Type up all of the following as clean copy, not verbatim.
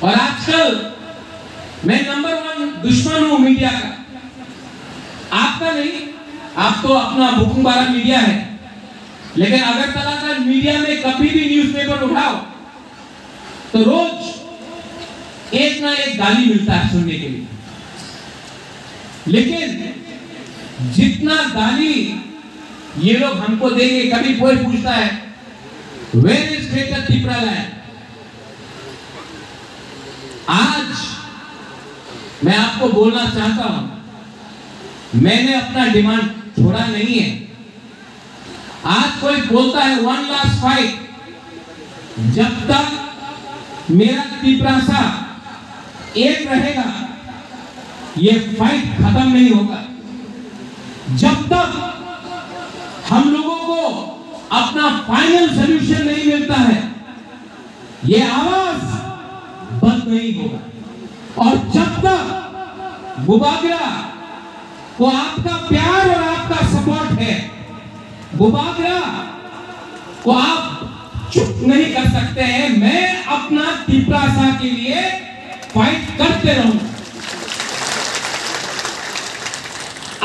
और आजकल मैं नंबर 1 दुश्मन हूं मीडिया का, आपका नहीं, आप तो अपना भूखमबारा मीडिया है, लेकिन अगरतला का मीडिया में कभी भी न्यूज़पेपर उठाओ तो रोज एक ना एक गाली मिलता है सुनने के लिए। लेकिन जितना गाली ये लोग हमको देंगे, कभी कोई पूछता है where is greater Tripura land. आज मैं आपको बोलना चाहता हूं, मैंने अपना डिमांड छोड़ा नहीं है। आज कोई बोलता है वन लास्ट फाइट, जब तक मेरा त्रिपुरा एक रहेगा ये फाइट खत्म नहीं होगा। जब तक हम लोगों को अपना फाइनल सॉल्यूशन नहीं मिलता है ये आवाज बंद नहीं होगा। और जब तक बुबागरा को आपका प्यार और आपका सपोर्ट है, बुबागरा को आप चुप नहीं कर सकते हैं। मैं अपना त्रिपुरा के लिए फाइट करते रहूंगा।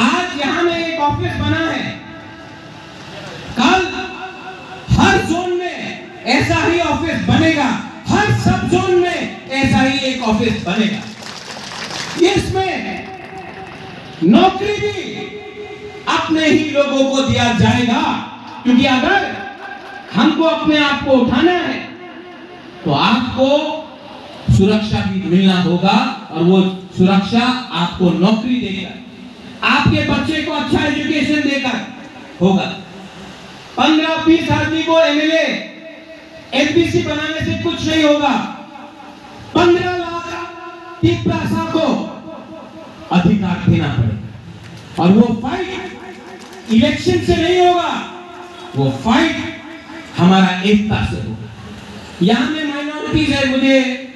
आज यहां में एक ऑफिस बना है, कल हर जोन में ऐसा ही ऑफिस बनेगा, हर सब जोन में ऐसा ही एक ऑफिस बनेगा। इसमें नौकरी भी अपने ही लोगों को दिया जाएगा, क्योंकि अगर हमको अपने आप को उठाना है तो आपको सुरक्षा भी मिलना होगा, और वो सुरक्षा आपको नौकरी देगा, आपके बच्चे को अच्छा एजुकेशन देकर होगा। 15-20 आदमी को एमएलए एमपीसी बनाने से कुछ नहीं होगा। 15 लाख त्रिपुरा को अधिकार देना पड़ेगा, और वो फाइट इलेक्शन से नहीं होगा, वो फाइट हमारा एकता से होगा। यहां में माइनॉरिटीज है, मुझे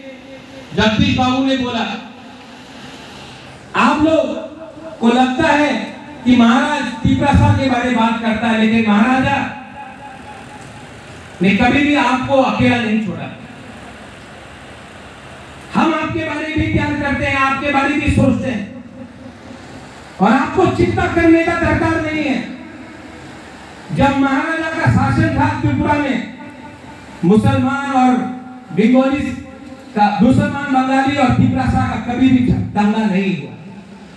जगदीश बाबू ने बोला आप लोग को लगता है कि महाराज त्रिपुरा के बारे में बात करता है, लेकिन महाराजा ने कभी भी आपको अकेला नहीं छोड़ा। हम आपके बारे में भी प्यार करते हैं, आपके बारे में भी सोचते हैं, और आपको चिंता करने का दरकार नहीं है। जब महाराजा का शासन था त्रिपुरा में, मुसलमान और बंगाली का, मुसलमान बंगाली और त्रिपुरा का कभी भी दंगा नहीं हुआ।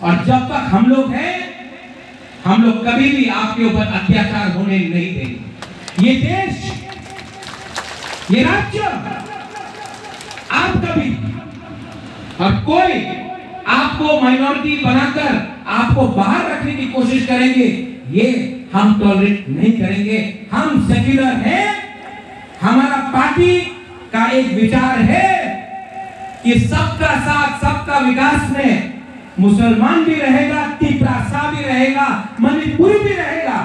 और जब तक हम लोग हैं, हम लोग कभी भी आपके ऊपर अत्याचार होने नहीं देंगे। ये देश, ये राज्य आपका भी, और कोई आपको माइनॉरिटी बनाकर आपको बाहर रखने की कोशिश करेंगे, ये हम टॉलरेट नहीं करेंगे। हम सेक्युलर हैं, हमारा पार्टी का एक विचार है कि सबका साथ सबका विकास में मुसलमान भी रहेगा, त्रिपुरा भी रहेगा, मणिपुर भी रहेगा,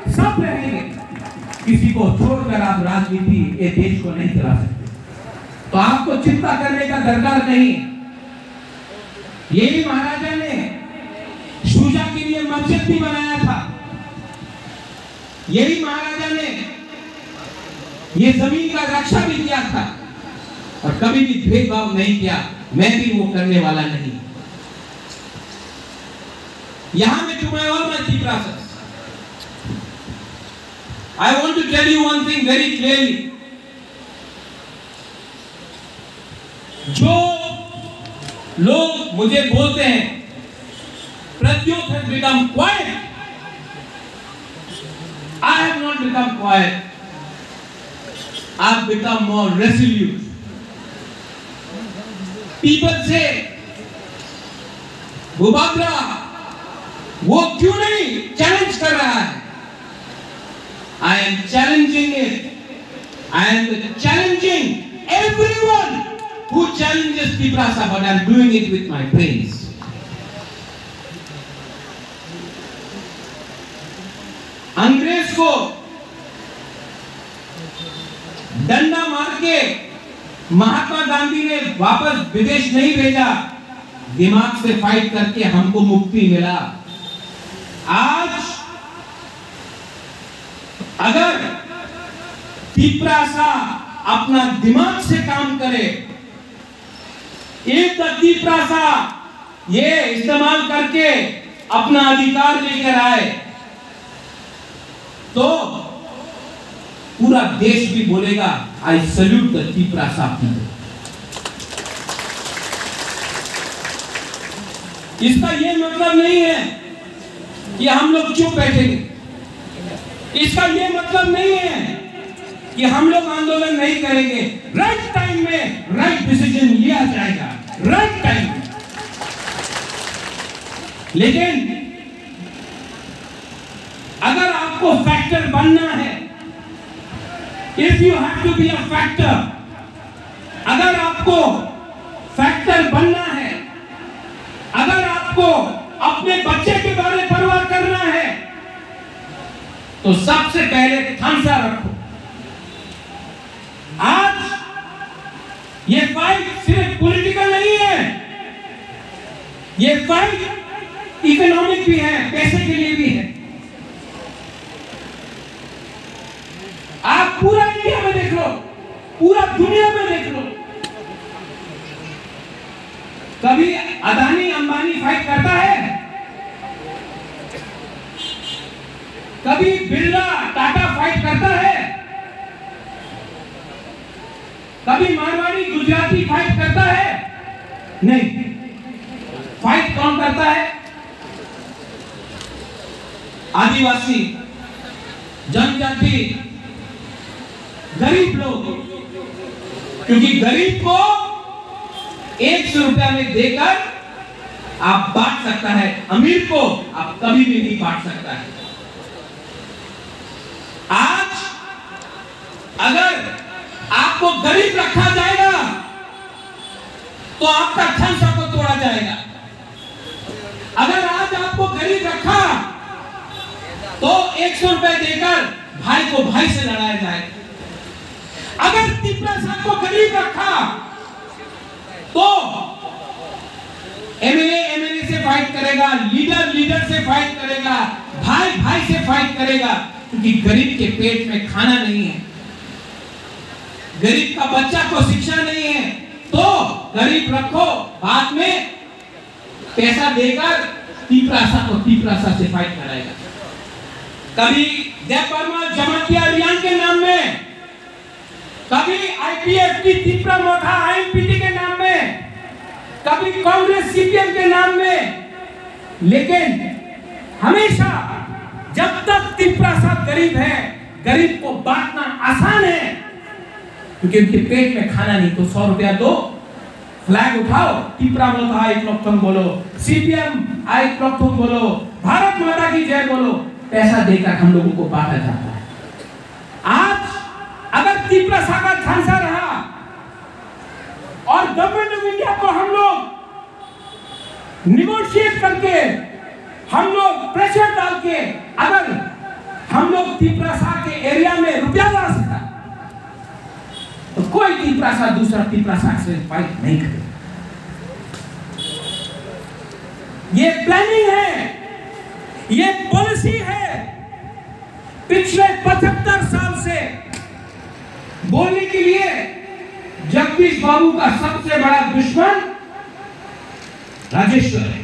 सब रहेंगे। किसी को छोड़कर आप राजनीति ये देश को नहीं चला सकते, तो आपको चिंता करने का दरकार नहीं। यही महाराजा ने शुजा के लिए मस्जिद भी बनाया था, यही महाराजा ने ये जमीन का रक्षा भी किया था, और कभी भी भेदभाव नहीं किया। मैं भी वो करने वाला नहीं। यहां में to my all my Tripura, I want to tell you one thing very clearly. जो लोग मुझे बोलते हैं Pradyot has become quiet, I have not become quiet. I have become more resolute. People say Bubagra वो क्यों नहीं चैलेंज कर रहा है? I am challenging it. I am challenging everyone who challenges Tripura, but I am doing it with my brains. अंग्रेज को डंडा मार के महात्मा गांधी ने वापस विदेश नहीं भेजा, दिमाग से फाइट करके हमको मुक्ति मिला। आज अगर त्रिपुरा अपना दिमाग से काम करे एक तिपरासा ये इस्तेमाल करके अपना अधिकार लेकर आए तो पूरा देश भी बोलेगा I salute the Tiprasa people. इसका ये मतलब नहीं है कि हम लोग चुप बैठेंगे। इसका ये मतलब नहीं है कि हम लोग आंदोलन नहीं करेंगे। राइट टाइम में राइट डिसीजन लिया जाएगा, राइट टाइम में। लेकिन अगर आपको फैक्टर बनना है, if you have to be a factor, अगर आपको फैक्टर बनना है, अगर आपको अपने बच्चे के बारे में परवाह करना है, तो सबसे पहले थांसा रखो। आज ये फाइट सिर्फ पॉलिटिकल नहीं है, ये फाइट इकोनॉमिक भी है, पैसे के लिए भी है। आप पूरा इंडिया में देख लो, पूरा दुनिया में देख लो, कभी अदानी अंबानी फाइट करता है? कभी बिरला टाटा फाइट करता है? कभी मारवाड़ी गुजराती फाइट करता है? नहीं। फाइट कौन करता है? आदिवासी, जनजाति, गरीब लोग। क्योंकि गरीब को 100 रुपया में देकर आप बांट सकता है, अमीर को आप कभी भी नहीं बांट सकता है। आज अगर आपको गरीब रखा जाएगा तो आपका थांसा को तोड़ा जाएगा। अगर आज आपको गरीब रखा तो 100 रुपए देकर भाई को भाई से लड़ाया जाएगा। अगर तिपरासा को गरीब रखा तो एमएलए से फाइट करेगा, लीडर से फाइट करेगा, भाई से फाइट करेगा। क्योंकि गरीब के पेट में खाना नहीं है, गरीब का बच्चा को शिक्षा नहीं है, तो गरीब रखो, बाद में पैसा देकर तिपरासा से फाइट कराएगा। कभी जयपरमा जमातिया रियान के नाम में, कभी आईपीएफ की तिपरा मोथा आईएमपीटी के नाम में, कभी कांग्रेस सीपीएम के नाम में। लेकिन हमेशा जब तक तिपरासा गरीब है, गरीब को बांटना आसान है, क्योंकि उनके पेट में खाना नहीं। तो 100 रुपया दो, फ्लैग उठाओ, तिपरा मोथा एक लोकतम बोलो, सीपीएम एक लोकतम बोलो, भारत माता की जय बोलो, पैसा देकर हम लोगों को बांटा जाता है। आज अगर तिपरासा का थांसा रहा और गवर्नमेंट ऑफ इंडिया को हम लोग निगोशिएट करके, हम लोग प्रेशर डाल के, अगर हम लोग तिपरासा के एरिया में रुपया ला सका, तो कोई तिपरासा दूसरा तिपरासा से फाइट नहीं करेगा। ये प्लानिंग है, ये पॉलिसी है। पिछले 75 साल से बोलने के लिए जगदीश बाबू का सबसे बड़ा दुश्मन राजेश्वर है।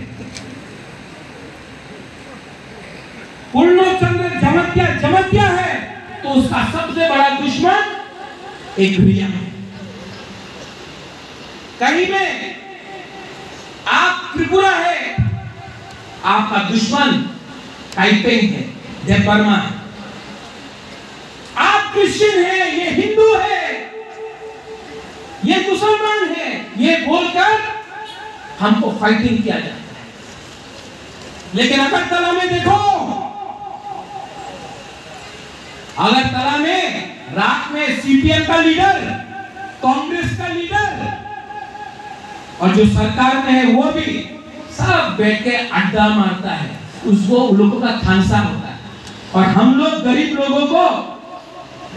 पूर्णचंद्र जमतिया है तो उसका सबसे बड़ा दुश्मन एक रिया है। कहीं में आप त्रिपुरा है, आपका दुश्मन टाइपेंग है, जयपरमा है। आप क्रिश्चियन है, ये हिंदू है, ये मुसलमान है, ये बोलकर हमको फाइटिंग किया जाता है। लेकिन अगरतला में देखो, अगरतला में रात में सीपीएम का लीडर, कांग्रेस का लीडर और जो सरकार में है वो भी सब बैठ के अड्डा मारता है। उसको उन लोगों का थांसा होता है। और हम लोग गरीब लोगों को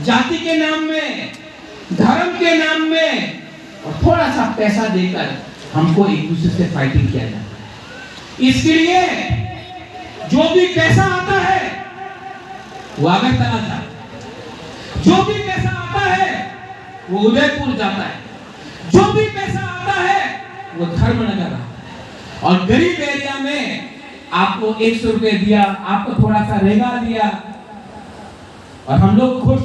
जाति के नाम में, धर्म के नाम में और थोड़ा सा पैसा देकर हमको एक दूसरे से फाइटिंग किया जाता है। इसके लिए जो भी पैसा आता है वो अगरतला जाता है, जो भी पैसा आता है वो उदयपुर जाता है, जो भी पैसा आता है वो धर्मनगर आता है। और गरीब एरिया में आपको 100 रुपए दिया, आपको थोड़ा सा रेगा दिया और हम लोग खुश।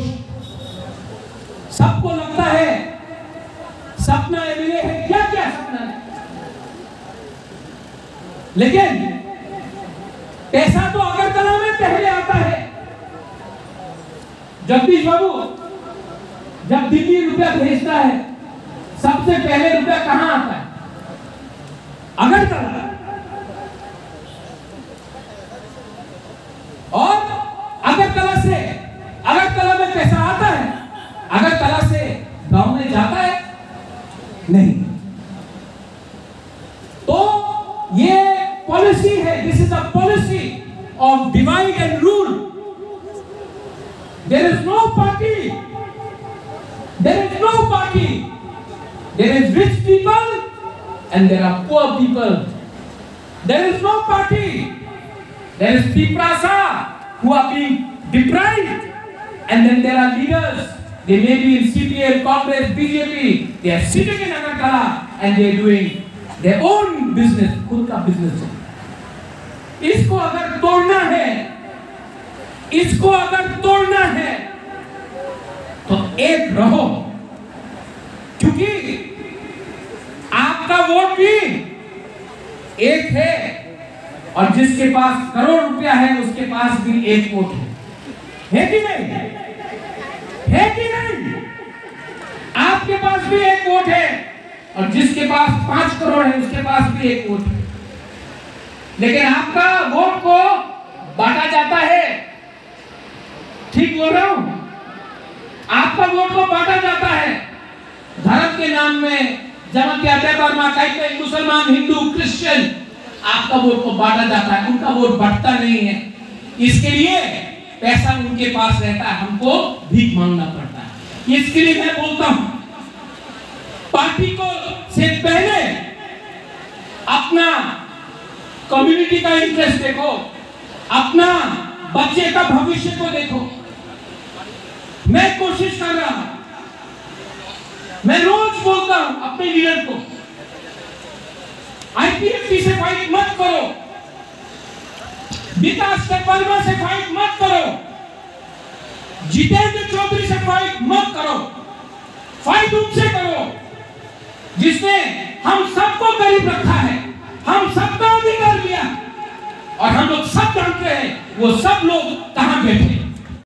सबको लगता है सपना एमएलए है, क्या क्या सपना है, लेकिन पैसा तो अगरतला में पहले आता है। जगदीश बाबू जब दिल्ली रुपया भेजता है, सबसे पहले रुपया कहां आता है? अगरतला। और अगरतला में पैसा आता है, अगरतला से गांव में जाता है नहीं। तो ये पॉलिसी है, this is a policy of divide and rule. There is no party, there is no party, there is rich people and there are poor people. There is no party, there is Tiprasa who are being deprived, and then there are leaders, they may be in CPM, Congress, BJP, they are sitting in Agartala and they are doing their own business, खुद का business। इसको अगर तोड़ना है, इसको अगर तोड़ना है तो एक रहो, क्योंकि आपका वोट भी एक है और जिसके पास करोड़ रुपया है उसके पास भी एक वोट है कि नहीं? है कि नहीं? आपके पास भी एक वोट है और जिसके पास 5 करोड़ है उसके पास भी एक वोट है। लेकिन आपका वोट को बांटा जाता है, ठीक बोल रहा हूं? आपका वोट को बांटा जाता है धर्म के नाम में, मुसलमान, हिंदू, क्रिश्चियन, आपका वोट को बांटा जाता है, उनका वोट बढ़ता नहीं है। इसके लिए पैसा उनके पास रहता है, हमको भीख मांगना पड़ता है। इसके लिए मैं बोलता हूं, पार्टी को से पहले अपना कम्युनिटी का इंटरेस्ट देखो, अपना बच्चे का भविष्य को देखो। मैं कोशिश कर रहा हूं, मैं रोज बोलता हूं अपने लीडर को, आईपीएफटी से फाइट मत करो, विकास वर्मा से फाइट मत करो, जितेंद्र चौधरी से फाइट मत करो, फाइट उनसे करो जिसने हम सबको करीब रखा है, हम सबका अधिकार लिया और हम लोग सब जानते हैं वो सब लोग कहां बैठे।